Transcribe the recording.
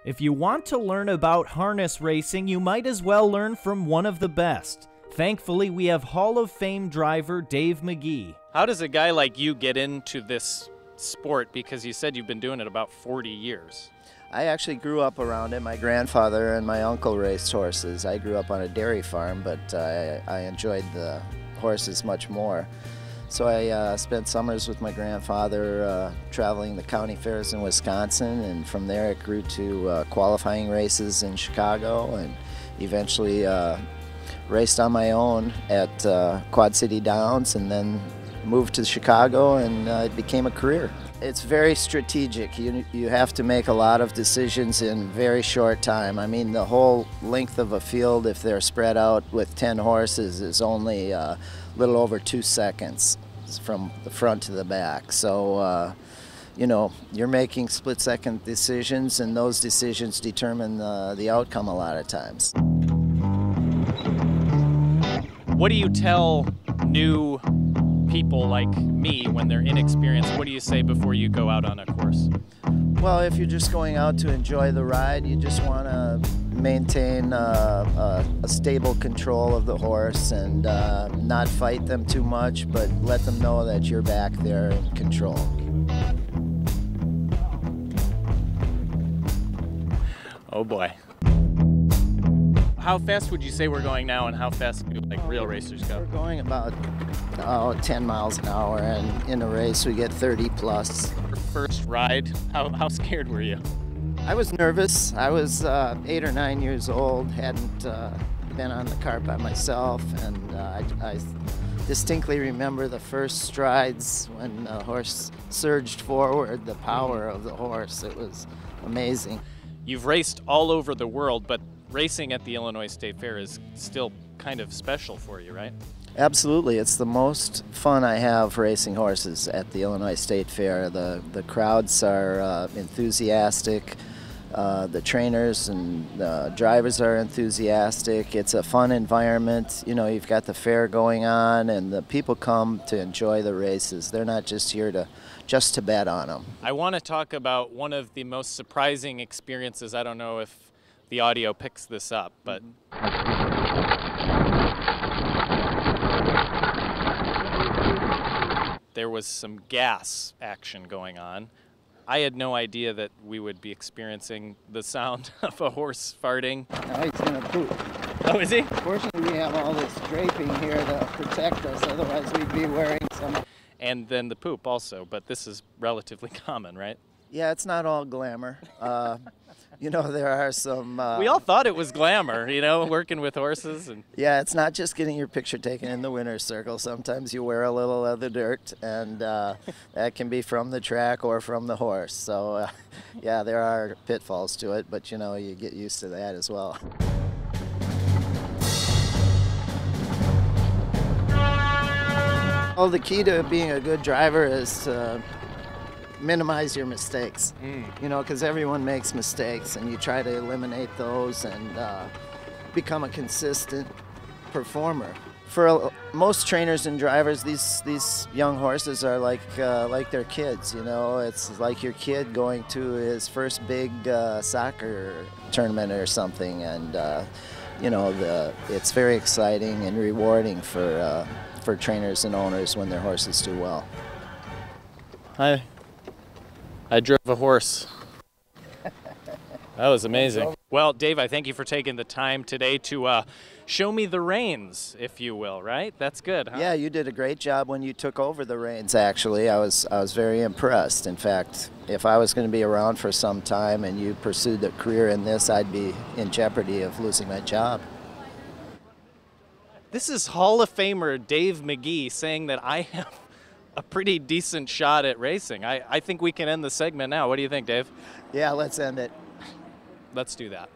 If you want to learn about harness racing, you might as well learn from one of the best. Thankfully, we have Hall of Fame driver Dave Magee. How does a guy like you get into this sport? Because you said you've been doing it about 40 years. I actually grew up around it. My grandfather and my uncle raced horses. I grew up on a dairy farm, but I enjoyed the horses much more. So I spent summers with my grandfather traveling the county fairs in Wisconsin, and from there it grew to qualifying races in Chicago, and eventually raced on my own at Quad City Downs, and then moved to Chicago, and it became a career. It's very strategic. You have to make a lot of decisions in very short time. I mean, the whole length of a field, if they're spread out with 10 horses, is only a little over 2 seconds from the front to the back. So, you know, you're making split-second decisions, and those decisions determine the outcome a lot of times. What do you tell new people like me when they're inexperienced? What do you say before you go out on a course? Well, if you're just going out to enjoy the ride, you just want to maintain a stable control of the horse and not fight them too much, but let them know that you're back there in control. Oh boy. How fast would you say we're going now, and how fast do like real racers go? We're going about 10 miles an hour, and in a race we get 30 plus. First ride, how scared were you? I was nervous. I was 8 or 9 years old, hadn't been on the cart by myself, and I distinctly remember the first strides when the horse surged forward, the power of the horse. It was amazing. You've raced all over the world, but racing at the Illinois State Fair is still kind of special for you, right? Absolutely. It's the most fun I have racing horses at the Illinois State Fair. The crowds are enthusiastic. The trainers and the drivers are enthusiastic. It's a fun environment. You know, you've got the fair going on, and the people come to enjoy the races. They're not just here to bet on them. I want to talk about one of the most surprising experiences. I don't know if the audio picks this up, but there was some gas action going on. I had no idea that we would be experiencing the sound of a horse farting. Now he's going to poop. Oh, is he? Fortunately, we have all this draping here to protect us, otherwise we'd be wearing some. And then the poop also, but this is relatively common, right? Yeah, it's not all glamour. You know, there are some... we all thought it was glamour, you know, working with horses. And yeah, it's not just getting your picture taken in the winner's circle. Sometimes you wear a little of the dirt, and that can be from the track or from the horse. So, yeah, there are pitfalls to it, but, you know, you get used to that as well. Well, the key to being a good driver is to minimize your mistakes, you know, because everyone makes mistakes, and you try to eliminate those and become a consistent performer. For most trainers and drivers, these young horses are like their kids, you know. It's like your kid going to his first big soccer tournament or something, and you know, it's very exciting and rewarding for trainers and owners when their horses do well. I drove a horse. That was amazing. Well, Dave, I thank you for taking the time today to show me the reins, if you will, right? That's good, huh? Yeah, you did a great job when you took over the reins, actually. I was very impressed. In fact, if I was going to be around for some time and you pursued a career in this, I'd be in jeopardy of losing my job. This is Hall of Famer Dave Magee saying that I have a pretty decent shot at racing. I think we can end the segment now. What do you think, Dave? Yeah, let's end it. Let's do that.